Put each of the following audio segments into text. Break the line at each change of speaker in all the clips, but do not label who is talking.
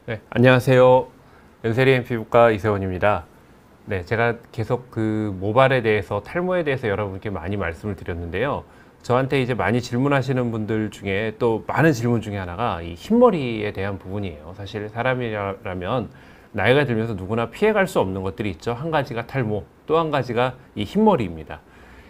네, 안녕하세요. 연세리엔 피부과 이세원입니다. 네, 제가 계속 그 모발에 대해서, 탈모에 대해서 여러분께 많이 말씀을 드렸는데요. 저한테 이제 많이 질문하시는 분들 중에 또 많은 질문 중에 하나가 이 흰머리에 대한 부분이에요. 사실 사람이라면 나이가 들면서 누구나 피해갈 수 없는 것들이 있죠. 한 가지가 탈모, 또 한 가지가 이 흰머리입니다.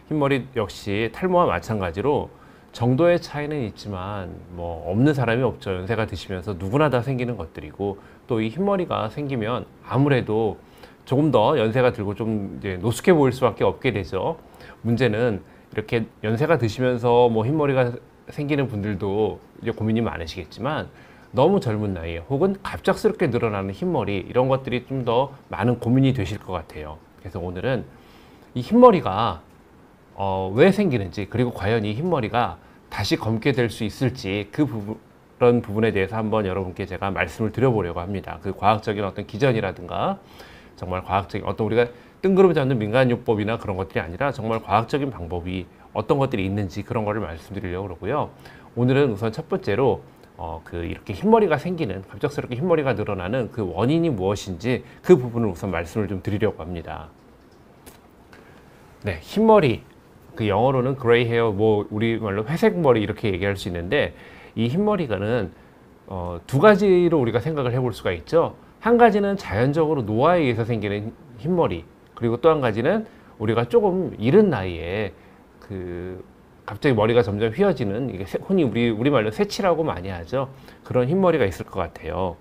흰머리 역시 탈모와 마찬가지로 정도의 차이는 있지만 뭐 없는 사람이 없죠. 연세가 드시면서 누구나 다 생기는 것들이고, 또 이 흰머리가 생기면 아무래도 조금 더 연세가 들고 좀 이제 노숙해 보일 수밖에 없게 되죠. 문제는 이렇게 연세가 드시면서 뭐 흰머리가 생기는 분들도 이제 고민이 많으시겠지만, 너무 젊은 나이에 혹은 갑작스럽게 늘어나는 흰머리, 이런 것들이 좀 더 많은 고민이 되실 것 같아요. 그래서 오늘은 이 흰머리가 왜 생기는지, 그리고 과연 이 흰머리가 다시 검게 될 수 있을지, 그런 부분에 대해서 한번 여러분께 제가 말씀을 드려보려고 합니다. 그 과학적인 어떤 기전이라든가, 정말 과학적인 어떤 우리가 뜬구름 잡는 민간요법이나 그런 것들이 아니라 정말 과학적인 방법이 어떤 것들이 있는지, 그런 거를 말씀드리려고 그러고요. 오늘은 우선 첫 번째로 이렇게 흰머리가 생기는, 갑작스럽게 흰머리가 늘어나는 그 원인이 무엇인지, 그 부분을 우선 말씀을 좀 드리려고 합니다. 네, 흰머리, 그 영어로는 그레이 헤어, 뭐 우리말로 회색 머리 이렇게 얘기할 수 있는데, 이 흰머리가는 두 가지로 우리가 생각을 해볼 수가 있죠. 한 가지는 자연적으로 노화에 의해서 생기는 흰머리, 그리고 또 한 가지는 우리가 조금 이른 나이에 갑자기 머리가 점점 휘어지는, 이게 흔히 우리말로 새치라고 많이 하죠. 그런 흰머리가 있을 것 같아요.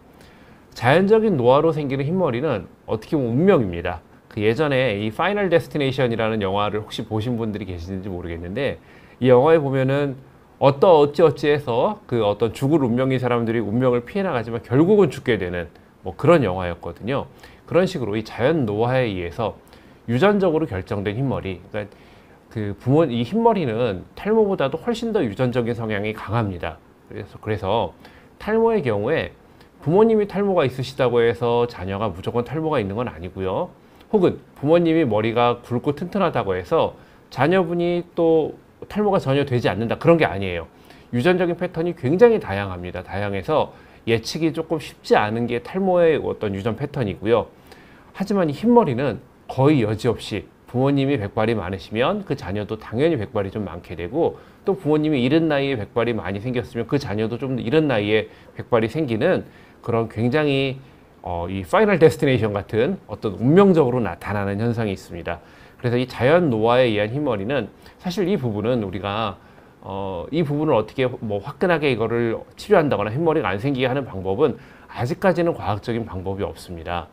자연적인 노화로 생기는 흰머리는 어떻게 보면 운명입니다. 예전에 이 파이널 데스티네이션이라는 영화를 혹시 보신 분들이 계시는지 모르겠는데, 이 영화에 보면은 어찌어찌해서 그 어떤 죽을 운명인 사람들이 운명을 피해 나가지만 결국은 죽게 되는 뭐 그런 영화였거든요. 그런 식으로 이 자연 노화에 의해서 유전적으로 결정된 흰머리, 그러니까 이 흰머리는 탈모보다도 훨씬 더 유전적인 성향이 강합니다. 그래서 탈모의 경우에 부모님이 탈모가 있으시다고 해서 자녀가 무조건 탈모가 있는 건 아니고요. 혹은 부모님이 머리가 굵고 튼튼하다고 해서 자녀분이 또 탈모가 전혀 되지 않는다, 그런 게 아니에요. 유전적인 패턴이 굉장히 다양합니다. 다양해서 예측이 조금 쉽지 않은 게 탈모의 어떤 유전 패턴이고요. 하지만 이 흰머리는 거의 여지없이 부모님이 백발이 많으시면 그 자녀도 당연히 백발이 좀 많게 되고, 또 부모님이 이른 나이에 백발이 많이 생겼으면 그 자녀도 좀 이른 나이에 백발이 생기는 그런 굉장히 이 파이널 데스티네이션 같은 어떤 운명적으로 나타나는 현상이 있습니다. 그래서 이 자연 노화에 의한 흰머리는, 사실 이 부분은 우리가 이 부분을 어떻게 뭐 화끈하게 이거를 치료한다거나 흰머리가 안 생기게 하는 방법은 아직까지는 과학적인 방법이 없습니다.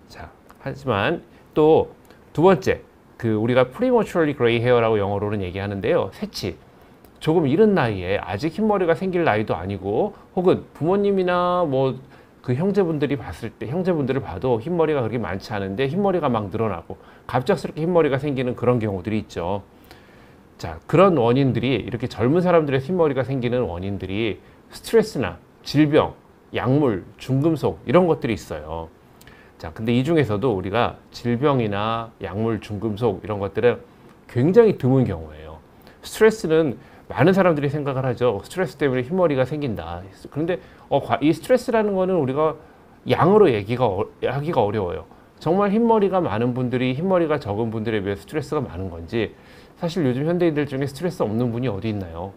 자, 하지만 또 두 번째, 우리가 prematurely gray hair라고 영어로는 얘기하는데요. 새치. 조금 이른 나이에 아직 흰머리가 생길 나이도 아니고, 혹은 부모님이나 뭐 형제분들이 봤을 때, 형제분들을 봐도 흰머리가 그렇게 많지 않은데 흰머리가 막 늘어나고 갑작스럽게 흰머리가 생기는 그런 경우들이 있죠. 자, 그런 원인들이, 이렇게 젊은 사람들의 흰머리가 생기는 원인들이 스트레스나 질병, 약물, 중금속, 이런 것들이 있어요. 자, 근데 이 중에서도 우리가 질병이나 약물, 중금속, 이런 것들은 굉장히 드문 경우예요. 스트레스는 많은 사람들이 생각을 하죠. 스트레스 때문에 흰머리가 생긴다. 그런데 이 스트레스라는 거는 우리가 양으로 하기가 어려워요. 정말 흰머리가 많은 분들이 흰머리가 적은 분들에 비해 스트레스가 많은 건지, 사실 요즘 현대인들 중에 스트레스 없는 분이 어디 있나요?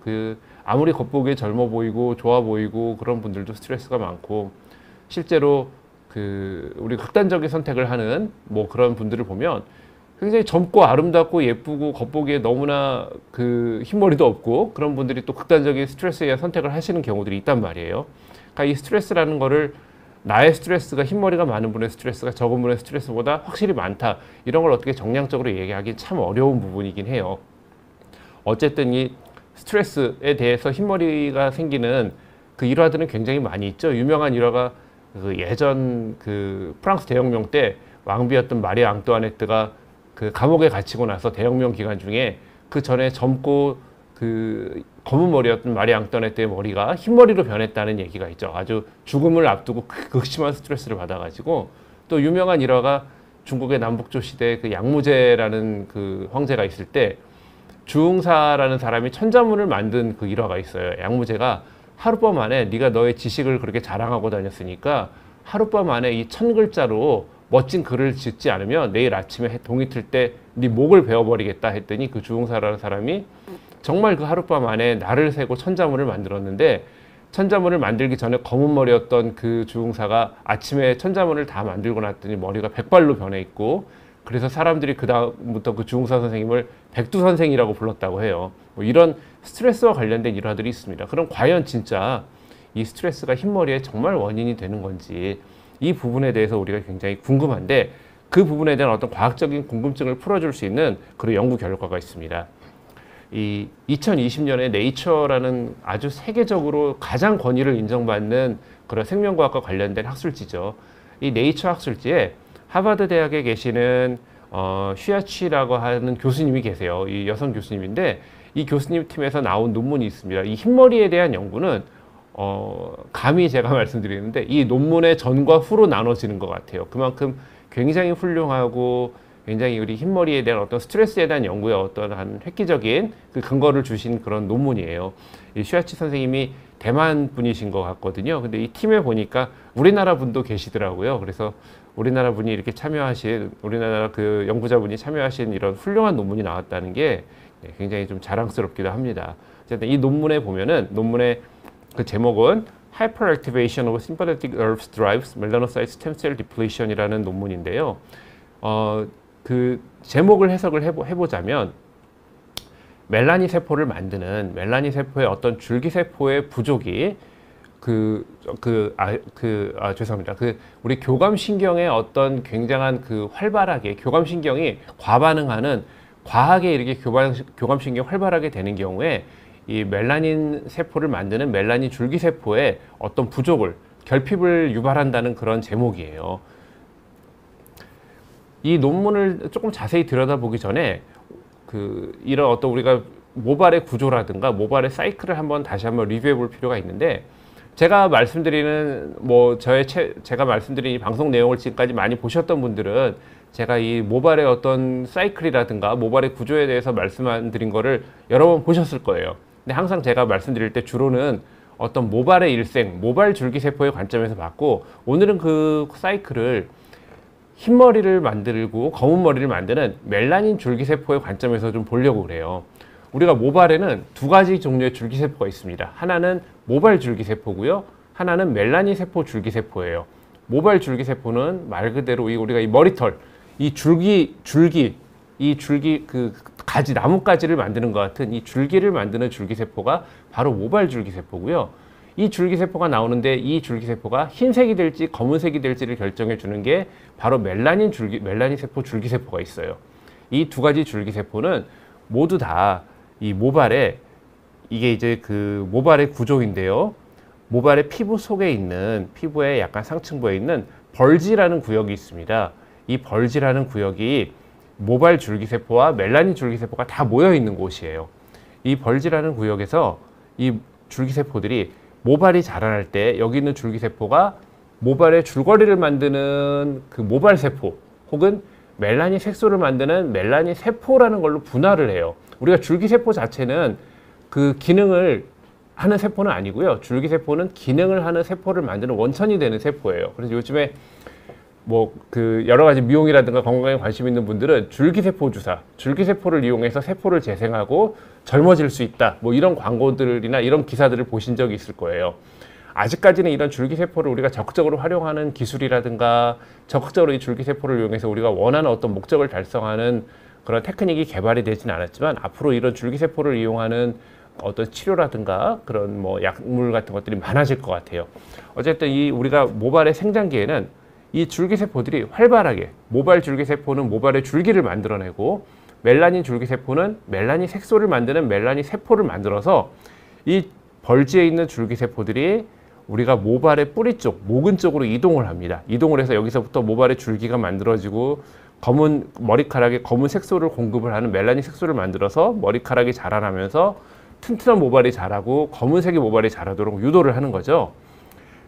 아무리 겉보기에 젊어 보이고 좋아 보이고 그런 분들도 스트레스가 많고, 실제로 우리 극단적인 선택을 하는 뭐 그런 분들을 보면 굉장히 젊고 아름답고 예쁘고 겉보기에 너무나 흰머리도 없고, 그런 분들이 또 극단적인 스트레스에 의한 선택을 하시는 경우들이 있단 말이에요. 그러니까 이 스트레스라는 거를, 나의 스트레스가 흰머리가 많은 분의 스트레스가 적은 분의 스트레스보다 확실히 많다, 이런 걸 어떻게 정량적으로 얘기하기 참 어려운 부분이긴 해요. 어쨌든 이 스트레스에 대해서 흰머리가 생기는 일화들은 굉장히 많이 있죠. 유명한 일화가 예전 프랑스 대혁명 때 왕비였던 마리 앙뚜아네트가 감옥에 갇히고 나서 대혁명 기간 중에 전에 젊고 검은 머리였던 마리 앙뚜아네트의 머리가 흰머리로 변했다는 얘기가 있죠. 아주 죽음을 앞두고 극심한 스트레스를 받아가지고. 또 유명한 일화가 중국의 남북조 시대 양무제라는 황제가 있을 때 주응사라는 사람이 천자문을 만든 일화가 있어요. 양무제가 하룻밤 만에 네가 너의 지식을 그렇게 자랑하고 다녔으니까 하룻밤 안에 이 1000글자로 멋진 글을 짓지 않으면 내일 아침에 동이 틀 때 네 목을 베어버리겠다 했더니 그 주흥사라는 사람이 정말 그 하룻밤 안에 날을 새고 천자문을 만들었는데, 천자문을 만들기 전에 검은 머리였던 그 주흥사가 아침에 천자문을 다 만들고 났더니 머리가 백발로 변해 있고, 그래서 사람들이 그 다음부터 그 주흥사 선생님을 백두선생이라고 불렀다고 해요. 뭐 이런 스트레스와 관련된 일화들이 있습니다. 그럼 과연 진짜 이 스트레스가 흰머리에 정말 원인이 되는 건지, 이 부분에 대해서 우리가 굉장히 궁금한데, 그 부분에 대한 어떤 과학적인 궁금증을 풀어줄 수 있는 그런 연구 결과가 있습니다. 이 2020년에 네이처라는 아주 세계적으로 가장 권위를 인정받는 그런 생명과학과 관련된 학술지죠. 이 네이처 학술지에 하버드 대학에 계시는 슈야치라고 하는 교수님이 계세요. 이 여성 교수님인데, 이 교수님 팀에서 나온 논문이 있습니다. 이 흰머리에 대한 연구는 감히 제가 말씀드리는데 이 논문의 전과 후로 나눠지는 것 같아요. 그만큼 굉장히 훌륭하고 굉장히 우리 흰머리에 대한 어떤 스트레스에 대한 연구에 어떤 한 획기적인 그 근거를 주신 그런 논문이에요. 이 슈야치 선생님이 대만 분이신 것 같거든요. 근데 이 팀에 보니까 우리나라 분도 계시더라고요. 그래서 우리나라 분이 이렇게 참여하신, 우리나라 그 연구자분이 참여하신 이런 훌륭한 논문이 나왔다는 게 굉장히 좀 자랑스럽기도 합니다. 어쨌든 이 논문에 보면은, 논문의 그 제목은 Hyperactivation of Sympathetic Nerve Drives Melanocyte Stem Cell Depletion이라는 논문인데요. 그 제목을 해석을 해보자면, 멜라닌 세포를 만드는 멜라닌 세포의 어떤 줄기세포의 부족이 죄송합니다. 우리 교감신경의 어떤 굉장한 그 활발하게, 교감신경이 과반응하는, 과하게 이렇게 교감신경 활발하게 되는 경우에 이 멜라닌 세포를 만드는 멜라닌 줄기세포의 어떤 부족을, 결핍을 유발한다는 그런 제목이에요. 이 논문을 조금 자세히 들여다보기 전에 이런 어떤 우리가 모발의 구조라든가 모발의 사이클을 다시 한번 리뷰해 볼 필요가 있는데, 제가 말씀드리는 제가 말씀드린 이 방송 내용을 지금까지 많이 보셨던 분들은 제가 이 모발의 어떤 사이클이라든가 모발의 구조에 대해서 말씀드린 거를 여러 번 보셨을 거예요. 근데 항상 제가 말씀드릴 때 주로는 어떤 모발의 일생, 모발 줄기세포의 관점에서 봤고, 오늘은 그 사이클을 흰머리를 만들고 검은 머리를 만드는 멜라닌 줄기세포의 관점에서 좀 보려고 그래요. 우리가 모발에는 두 가지 종류의 줄기세포가 있습니다. 하나는 모발 줄기세포고요. 하나는 멜라닌 세포 줄기세포예요. 모발 줄기세포는 말 그대로 우리가 이 머리털, 이 줄기 그 가지, 나뭇가지를 만드는 것 같은 이 줄기를 만드는 줄기세포가 바로 모발 줄기세포고요. 이 줄기세포가 나오는데 이 줄기세포가 흰색이 될지 검은색이 될지를 결정해 주는 게 바로 멜라닌 세포 줄기세포가 있어요. 이 두 가지 줄기세포는 모두 다 이 모발에, 이게 이제 그 모발의 구조인데요. 모발의 피부 속에 있는, 피부의 약간 상층부에 있는 벌지라는 구역이 있습니다. 이 벌지라는 구역이 모발 줄기세포와 멜라닌 줄기세포가 다 모여 있는 곳이에요. 이 벌지라는 구역에서 이 줄기세포들이 모발이 자라날 때 여기 있는 줄기세포가 모발의 줄거리를 만드는 그 모발세포, 혹은 멜라닌 색소를 만드는 멜라닌 세포라는 걸로 분할을 해요. 우리가 줄기세포 자체는 그 기능을 하는 세포는 아니고요. 줄기세포는 기능을 하는 세포를 만드는 원천이 되는 세포예요. 그래서 요즘에 여러 가지 미용이라든가 건강에 관심 있는 분들은 줄기세포 주사, 줄기세포를 이용해서 세포를 재생하고 젊어질 수 있다, 이런 광고들이나 이런 기사들을 보신 적이 있을 거예요. 아직까지는 이런 줄기세포를 우리가 적극적으로 활용하는 기술이라든가 적극적으로 이 줄기세포를 이용해서 우리가 원하는 어떤 목적을 달성하는 그런 테크닉이 개발이 되지는 않았지만, 앞으로 이런 줄기세포를 이용하는 어떤 치료라든가 그런 약물 같은 것들이 많아질 것 같아요. 어쨌든 우리가 모발의 생장기에는 이 줄기세포들이 활발하게, 모발 줄기세포는 모발의 줄기를 만들어내고, 멜라닌 줄기세포는 멜라닌 색소를 만드는 멜라닌 세포를 만들어서 이 벌지에 있는 줄기세포들이 우리가 모발의 뿌리 쪽, 모근 쪽으로 이동을 합니다. 이동을 해서 여기서부터 모발의 줄기가 만들어지고 검은 머리카락에 검은 색소를 공급을 하는 멜라닌 색소를 만들어서 머리카락이 자라나면서 튼튼한 모발이 자라고 검은색의 모발이 자라도록 유도를 하는 거죠.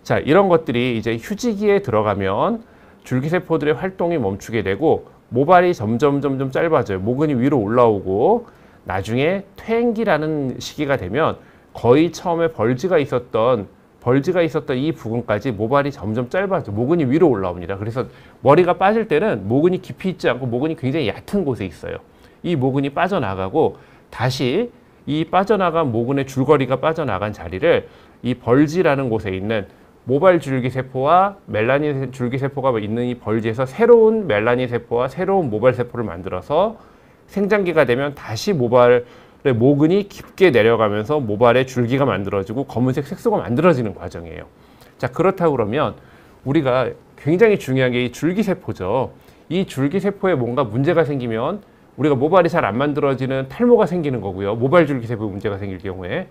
자, 이런 것들이 이제 휴지기에 들어가면 줄기세포들의 활동이 멈추게 되고 모발이 점점 짧아져요. 모근이 위로 올라오고 나중에 퇴행기라는 시기가 되면 거의 처음에 벌지가 있었던 벌지가 있었던 이 부분까지 모발이 점점 짧아져 모근이 위로 올라옵니다. 그래서 머리가 빠질 때는 모근이 깊이 있지 않고 모근이 굉장히 얕은 곳에 있어요. 이 모근이 빠져나가고 다시 이 빠져나간 모근의 줄거리가 빠져나간 자리를 이 벌지라는 곳에 있는 모발 줄기세포와 멜라닌 줄기세포가 있는 이 벌지에서 새로운 멜라닌 세포와 새로운 모발 세포를 만들어서 생장기가 되면 다시 모발의 모근이 깊게 내려가면서 모발의 줄기가 만들어지고 검은색 색소가 만들어지는 과정이에요. 자, 그렇다고 그러면 우리가 굉장히 중요한 게 이 줄기세포죠. 이 줄기세포에 뭔가 문제가 생기면 우리가 모발이 잘 안 만들어지는 탈모가 생기는 거고요. 모발 줄기세포에 문제가 생길 경우에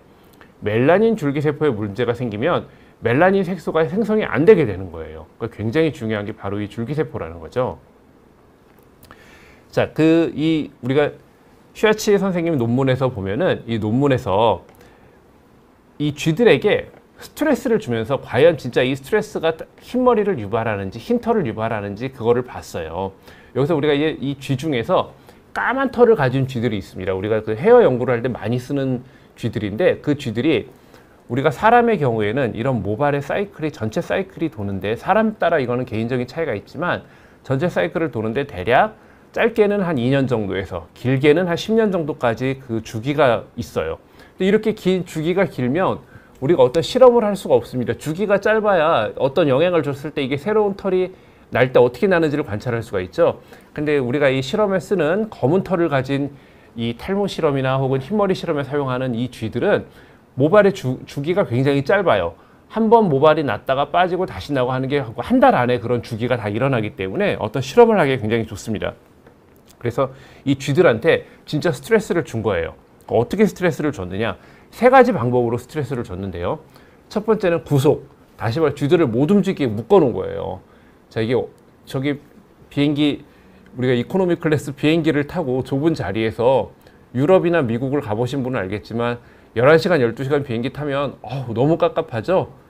멜라닌 줄기세포에 문제가 생기면 멜라닌 색소가 생성이 안 되게 되는 거예요. 그러니까 굉장히 중요한 게 바로 이 줄기세포라는 거죠. 자, 우리가 슈아치 선생님 논문에서 보면은 이 논문에서 이 쥐들에게 스트레스를 주면서 과연 진짜 이 스트레스가 흰머리를 유발하는지 흰털을 유발하는지 그거를 봤어요. 여기서 우리가 이 쥐 중에서 까만 털을 가진 쥐들이 있습니다. 우리가 그 헤어 연구를 할 때 많이 쓰는 쥐들인데 그 쥐들이 우리가 사람의 경우에는 이런 모발의 사이클이 전체 사이클이 도는데 사람 따라 이거는 개인적인 차이가 있지만 전체 사이클을 도는데 대략 짧게는 한 2년 정도에서 길게는 한 10년 정도까지 그 주기가 있어요. 근데 이렇게 긴 주기가 길면 우리가 어떤 실험을 할 수가 없습니다. 주기가 짧아야 어떤 영향을 줬을 때 이게 새로운 털이 날 때 어떻게 나는지를 관찰할 수가 있죠. 근데 우리가 이 실험에 쓰는 검은 털을 가진 이 탈모 실험이나 혹은 흰머리 실험에 사용하는 이 쥐들은 모발의 주기가 굉장히 짧아요. 한 번 모발이 났다가 빠지고 다시 나고 하는 게 한 달 안에 그런 주기가 다 일어나기 때문에 어떤 실험을 하기에 굉장히 좋습니다. 그래서 이 쥐들한테 진짜 스트레스를 준 거예요. 어떻게 스트레스를 줬느냐? 세 가지 방법으로 스트레스를 줬는데요. 첫 번째는 구속. 다시 말해 쥐들을 못 움직이게 묶어놓은 거예요. 자, 이게 저기 비행기 우리가 이코노미 클래스 비행기를 타고 좁은 자리에서 유럽이나 미국을 가보신 분은 알겠지만 11시간, 12시간 비행기 타면 너무 깝깝하죠?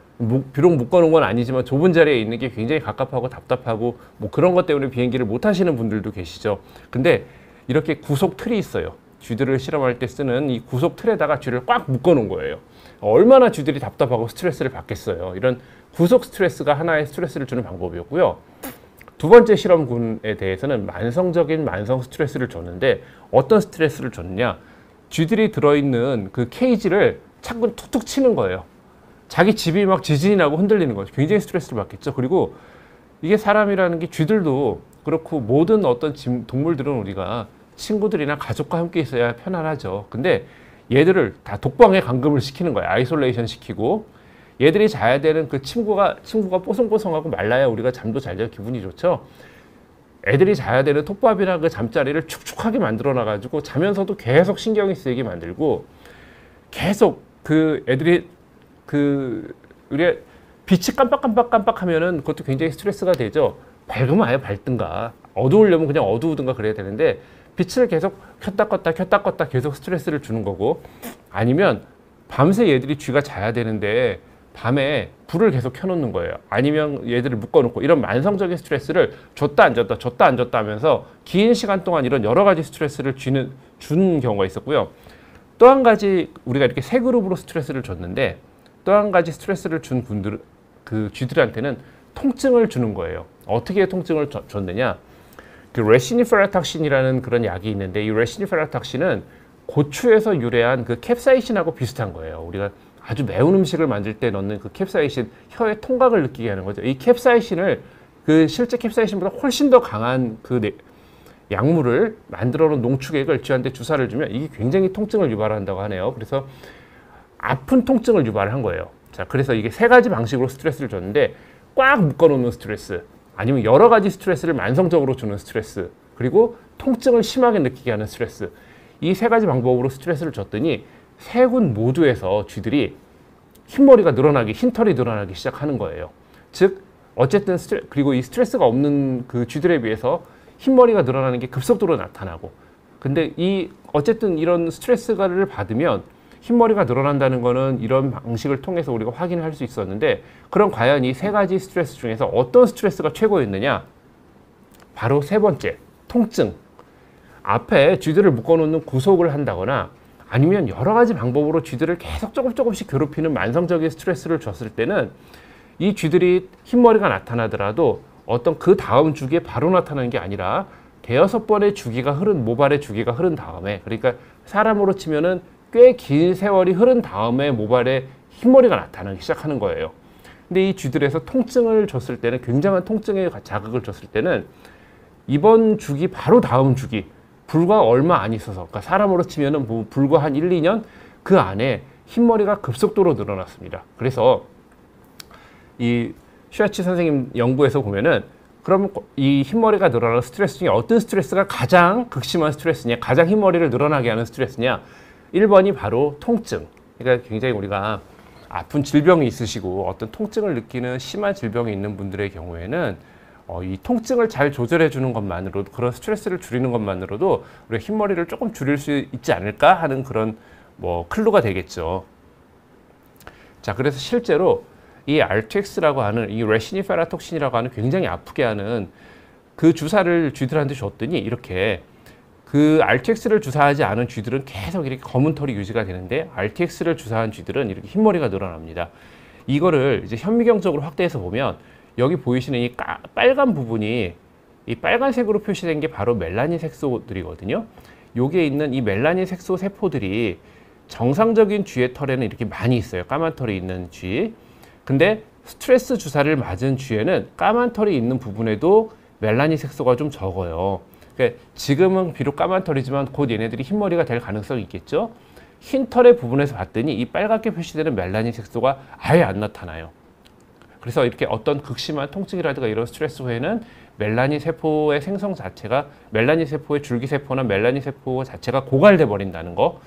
비록 묶어놓은 건 아니지만 좁은 자리에 있는 게 굉장히 갑갑하고 답답하고 뭐 그런 것 때문에 비행기를 못 타시는 분들도 계시죠. 근데 이렇게 구속 틀이 있어요. 쥐들을 실험할 때 쓰는 이 구속 틀에다가 쥐를 꽉 묶어놓은 거예요. 얼마나 쥐들이 답답하고 스트레스를 받겠어요. 이런 구속 스트레스가 하나의 스트레스를 주는 방법이었고요. 두 번째 실험군에 대해서는 만성적인 만성 스트레스를 줬는데 어떤 스트레스를 줬느냐? 쥐들이 들어있는 그 케이지를 자꾸 툭툭 치는 거예요. 자기 집이 막 지진이 나고 흔들리는 거죠. 굉장히 스트레스를 받겠죠. 그리고 이게 사람이라는 게 쥐들도 그렇고 모든 어떤 동물들은 우리가 친구들이나 가족과 함께 있어야 편안하죠. 근데 얘들을 다 독방에 감금을 시키는 거예요. 아이솔레이션 시키고 얘들이 자야 되는 그 친구가 뽀송뽀송하고 말라야 우리가 잠도 잘 자고 기분이 좋죠. 애들이 자야 되는 톱밥이나 그 잠자리를 축축하게 만들어 놔가지고 자면서도 계속 신경이 쓰이게 만들고 계속 그 애들이 우리 빛이 깜빡하면은 그것도 굉장히 스트레스가 되죠. 밝으면 아예 밝든가 어두우려면 그냥 어두우든가 그래야 되는데 빛을 계속 켰다 껐다 계속 스트레스를 주는 거고 아니면 밤새 얘들이 쥐가 자야 되는데 밤에 불을 계속 켜놓는 거예요. 아니면 얘들을 묶어놓고 이런 만성적인 스트레스를 줬다 안 줬다 하면서 긴 시간 동안 이런 여러 가지 스트레스를 준 경우가 있었고요. 또 한 가지 우리가 이렇게 세 그룹으로 스트레스를 줬는데 또 한 가지 스트레스를 준 분들 그 쥐들한테는 통증을 주는 거예요. 어떻게 통증을 줬느냐? 그 레시니페라탁신이라는 그런 약이 있는데 이 레시니페라탁신은 고추에서 유래한 그 캡사이신하고 비슷한 거예요. 우리가 아주 매운 음식을 만들 때 넣는 그 캡사이신, 혀의 통각을 느끼게 하는 거죠. 이 캡사이신을 그 실제 캡사이신보다 훨씬 더 강한 그 약물을 만들어 놓은 농축액을 쥐한테 주사를 주면 이게 굉장히 통증을 유발한다고 하네요. 그래서 아픈 통증을 유발한 거예요. 자, 그래서 이게 세 가지 방식으로 스트레스를 줬는데 꽉 묶어놓는 스트레스, 아니면 여러 가지 스트레스를 만성적으로 주는 스트레스, 그리고 통증을 심하게 느끼게 하는 스트레스, 이 세 가지 방법으로 스트레스를 줬더니 세 군 모두에서 쥐들이 흰머리가 늘어나기, 흰털이 늘어나기 시작하는 거예요. 즉 어쨌든 그리고 이 스트레스가 없는 그 쥐들에 비해서 흰머리가 늘어나는 게 급속도로 나타나고, 근데 어쨌든 이런 스트레스를 받으면 흰머리가 늘어난다는 거는 이런 방식을 통해서 우리가 확인할 수 있었는데, 그럼 과연 이 세 가지 스트레스 중에서 어떤 스트레스가 최고였느냐? 바로 세 번째, 통증. 앞에 쥐들을 묶어놓는 구속을 한다거나 아니면 여러 가지 방법으로 쥐들을 계속 조금씩 괴롭히는 만성적인 스트레스를 줬을 때는 이 쥐들이 흰머리가 나타나더라도 어떤 그 다음 주기에 바로 나타나는 게 아니라 대여섯 번의 주기가 흐른, 모발의 주기가 흐른 다음에, 그러니까 사람으로 치면은 꽤 긴 세월이 흐른 다음에 모발에 흰머리가 나타나기 시작하는 거예요. 근데 이 쥐들에서 통증을 줬을 때는, 굉장한 통증에 자극을 줬을 때는 이번 주기 바로 다음 주기, 불과 얼마 안 있어서, 그러니까 사람으로 치면은 뭐 불과 한 1, 2년 그 안에 흰머리가 급속도로 늘어났습니다. 그래서 이 슈아치 선생님 연구에서 보면은, 그럼 이 흰머리가 늘어나는 스트레스 중에 어떤 스트레스가 가장 극심한 스트레스냐, 가장 흰머리를 늘어나게 하는 스트레스냐? 1번이 바로 통증. 그러니까 굉장히 우리가 아픈 질병이 있으시고 어떤 통증을 느끼는 심한 질병이 있는 분들의 경우에는 이 통증을 잘 조절해 주는 것만으로도, 그런 스트레스를 줄이는 것만으로도 우리가 흰머리를 조금 줄일 수 있지 않을까 하는 그런 뭐 클루가 되겠죠. 자, 그래서 실제로 이 RTX라고 하는, 이 레시니페라 톡신이라고 하는 굉장히 아프게 하는 그 주사를 쥐들한테 줬더니, 이렇게 그 RTX를 주사하지 않은 쥐들은 계속 이렇게 검은 털이 유지가 되는데, RTX를 주사한 쥐들은 이렇게 흰머리가 늘어납니다. 이거를 이제 현미경적으로 확대해서 보면 여기 보이시는 이 빨간 부분이, 이 빨간색으로 표시된 게 바로 멜라닌 색소들이거든요. 여기에 있는 이 멜라닌 색소 세포들이 정상적인 쥐의 털에는 이렇게 많이 있어요. 까만 털이 있는 쥐. 근데 스트레스 주사를 맞은 쥐에는 까만 털이 있는 부분에도 멜라닌 색소가 좀 적어요. 그러니까 지금은 비록 까만 털이지만 곧 얘네들이 흰머리가 될 가능성이 있겠죠. 흰 털의 부분에서 봤더니 이 빨갛게 표시되는 멜라닌 색소가 아예 안 나타나요. 그래서 이렇게 어떤 극심한 통증이라든가 이런 스트레스 후에는 멜라닌 세포의 생성 자체가, 멜라닌 세포의 줄기세포나 멜라닌 세포 자체가 고갈돼 버린다는 거.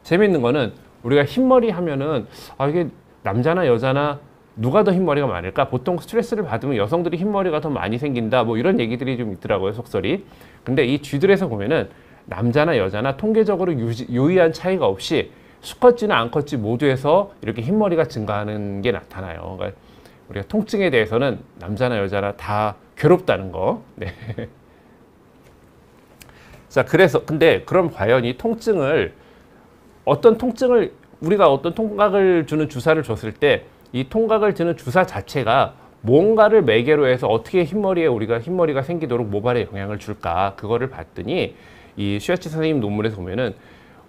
재미있는 거는 우리가 흰머리 하면은 이게 남자나 여자나 누가 더 흰머리가 많을까? 보통 스트레스를 받으면 여성들이 흰머리가 더 많이 생긴다, 뭐 이런 얘기들이 좀 있더라고요, 속설이. 근데 이 쥐들에서 보면은 남자나 여자나 통계적으로 유의한 차이가 없이 수컷쥐나 암컷쥐 모두에서 이렇게 흰머리가 증가하는 게 나타나요. 그러니까 우리가 통증에 대해서는 남자나 여자나 다 괴롭다는 거. 네. 자, 그래서 근데 그럼 과연 이 통증을, 어떤 통증을, 우리가 어떤 통각을 주는 주사를 줬을 때 이 통각을 주는 주사 자체가 뭔가를 매개로 해서 어떻게 우리가 흰머리가 생기도록 모발에 영향을 줄까, 그거를 봤더니 이 슈아치 선생님 논문에서 보면은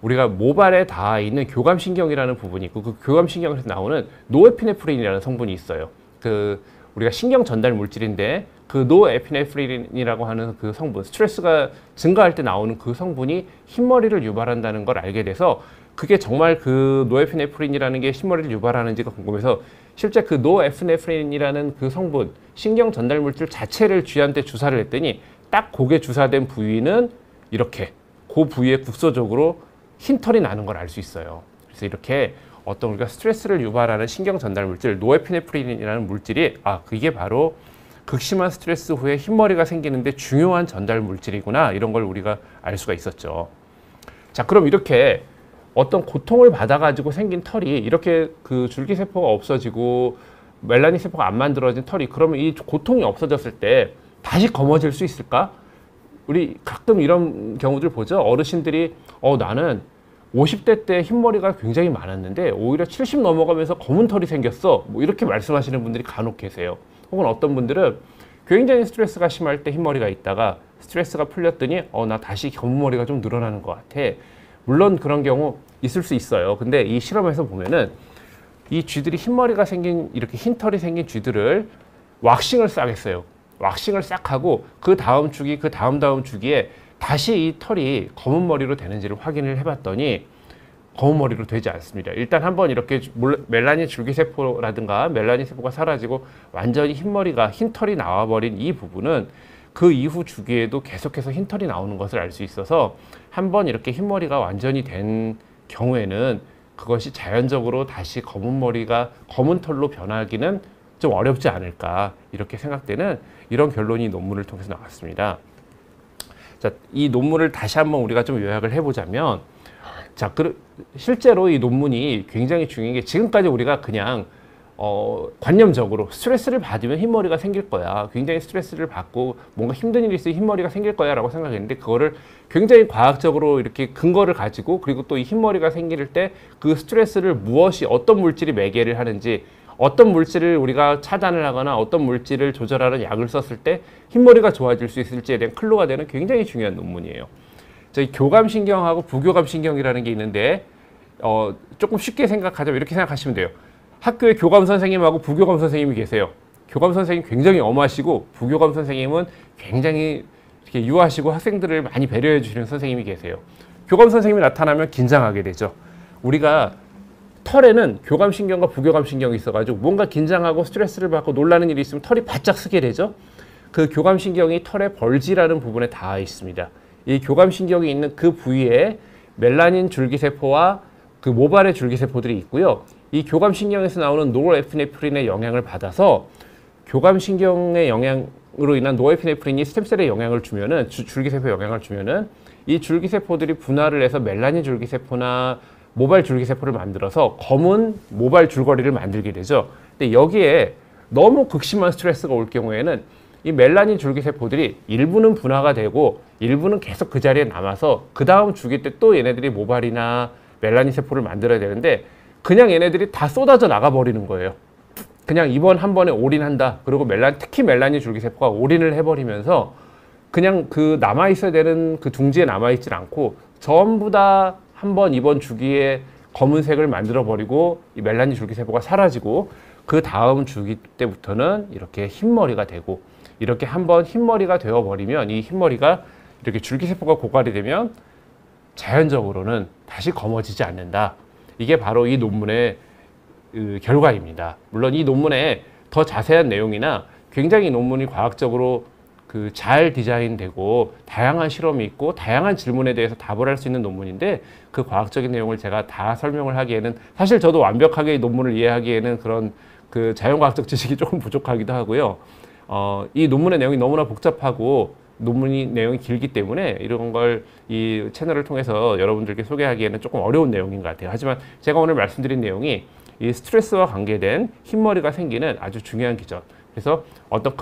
우리가 모발에 닿아 있는 교감신경이라는 부분이 있고, 그 교감신경에서 나오는 노에피네프린이라는 성분이 있어요. 그 우리가 신경 전달 물질인데, 그 노에피네프린이라고 하는 그 성분, 스트레스가 증가할 때 나오는 그 성분이 흰머리를 유발한다는 걸 알게 돼서, 그게 정말 그 노에피네프린이라는 게 흰머리를 유발하는지가 궁금해서 실제 그 노에피네프린이라는 그 성분, 신경 전달 물질 자체를 쥐한테 주사를 했더니 딱 고개 주사된 부위는 이렇게 그 부위에 국소적으로 흰 털이 나는 걸 알 수 있어요. 그래서 이렇게 어떤 우리가 스트레스를 유발하는 신경 전달 물질, 노에피네프린이라는 물질이, 그게 바로 극심한 스트레스 후에 흰머리가 생기는데 중요한 전달 물질이구나, 이런 걸 우리가 알 수가 있었죠. 자, 그럼 이렇게 어떤 고통을 받아가지고 생긴 털이, 이렇게 그 줄기세포가 없어지고 멜라닌 세포가 안 만들어진 털이, 그러면 이 고통이 없어졌을 때 다시 검어질 수 있을까? 우리 가끔 이런 경우들 보죠. 어르신들이 나는 50대 때 흰머리가 굉장히 많았는데 오히려 70 넘어가면서 검은 털이 생겼어, 뭐 이렇게 말씀하시는 분들이 간혹 계세요. 혹은 어떤 분들은 굉장히 스트레스가 심할 때 흰머리가 있다가 스트레스가 풀렸더니 나 다시 검은 머리가 좀 늘어나는 것 같아. 물론 그런 경우 있을 수 있어요. 근데 이 실험에서 보면은 이 쥐들이 흰머리가 생긴, 이렇게 흰 털이 생긴 쥐들을 왁싱을 싹 했어요. 왁싱을 싹 하고 그 다음 주기, 그 다음 주기에 다시 이 털이 검은 머리로 되는지를 확인을 해봤더니 검은 머리로 되지 않습니다. 일단 한번 이렇게 멜라닌 줄기세포라든가 멜라닌 세포가 사라지고 완전히 흰 털이 나와버린 이 부분은 그 이후 주기에도 계속해서 흰 털이 나오는 것을 알 수 있어서, 한번 이렇게 흰머리가 완전히 된 경우에는 그것이 자연적으로 다시 검은 털로 변하기는 좀 어렵지 않을까, 이렇게 생각되는 이런 결론이 논문을 통해서 나왔습니다. 자, 이 논문을 다시 한번 우리가 좀 요약을 해보자면, 자, 실제로 이 논문이 굉장히 중요한 게, 지금까지 우리가 그냥 관념적으로 스트레스를 받으면 흰머리가 생길 거야. 굉장히 스트레스를 받고 뭔가 힘든 일이 있으면 흰머리가 생길 거야 라고 생각했는데 그거를 굉장히 과학적으로 이렇게 근거를 가지고 그리고 또 이 흰머리가 생길 때 그 스트레스를 무엇이 어떤 물질이 매개를 하는지 어떤 물질을 우리가 차단을 하거나 어떤 물질을 조절하는 약을 썼을 때 흰머리가 좋아질 수 있을지에 대한 클로가 되는 굉장히 중요한 논문이에요. 저희 교감신경하고 부교감신경이라는 게 있는데 조금 쉽게 생각하자면 이렇게 생각하시면 돼요. 학교에 교감 선생님하고 부교감 선생님이 계세요. 교감 선생님 굉장히 엄하시고 부교감 선생님은 굉장히 이렇게 유하시고 학생들을 많이 배려해 주시는 선생님이 계세요. 교감 선생님이 나타나면 긴장하게 되죠. 우리가 털에는 교감신경과 부교감신경이 있어가지고 뭔가 긴장하고 스트레스를 받고 놀라는 일이 있으면 털이 바짝 쓰게 되죠. 그 교감신경이 털의 벌지라는 부분에 닿아 있습니다. 이 교감신경이 있는 그 부위에 멜라닌 줄기세포와 그 모발의 줄기세포들이 있고요. 이 교감신경에서 나오는 노르에피네프린의 영향을 받아서 교감신경의 영향으로 인한 노르에피네프린이 스템셀에 영향을 주면은 줄기세포에 영향을 주면은 이 줄기세포들이 분할을 해서 멜라닌 줄기세포나 모발 줄기세포를 만들어서 검은 모발 줄거리를 만들게 되죠. 근데 여기에 너무 극심한 스트레스가 올 경우에는 이 멜라닌 줄기세포들이 일부는 분화가 되고 일부는 계속 그 자리에 남아서 그 다음 주기 때 또 얘네들이 모발이나 멜라닌 세포를 만들어야 되는데 그냥 얘네들이 다 쏟아져 나가 버리는 거예요. 그냥 이번 한 번에 올인한다. 그리고 특히 멜라닌 줄기세포가 올인을 해버리면서 그냥 그 남아있어야 되는 그 둥지에 남아있질 않고 전부 다 한 번 이번 주기에 검은색을 만들어 버리고 이 멜라닌 줄기세포가 사라지고 그 다음 주기 때부터는 이렇게 흰머리가 되고 이렇게 한번 흰머리가 되어 버리면 이 흰머리가 이렇게 줄기세포가 고갈이 되면 자연적으로는 다시 검어지지 않는다. 이게 바로 이 논문의 결과입니다. 물론 이 논문에 더 자세한 내용이나 굉장히 논문이 과학적으로 잘 디자인되고 다양한 실험이 있고 다양한 질문에 대해서 답을 할 수 있는 논문인데 그 과학적인 내용을 제가 다 설명을 하기에는 사실 저도 완벽하게 이 논문을 이해하기에는 그런 자연과학적 지식이 조금 부족하기도 하고요. 이 논문의 내용이 너무나 복잡하고 내용이 길기 때문에 이런 걸 이 채널을 통해서 여러분들께 소개하기에는 조금 어려운 내용인 것 같아요. 하지만 제가 오늘 말씀드린 내용이 이 스트레스와 관계된 흰머리가 생기는 아주 중요한 기전. 그래서 어떤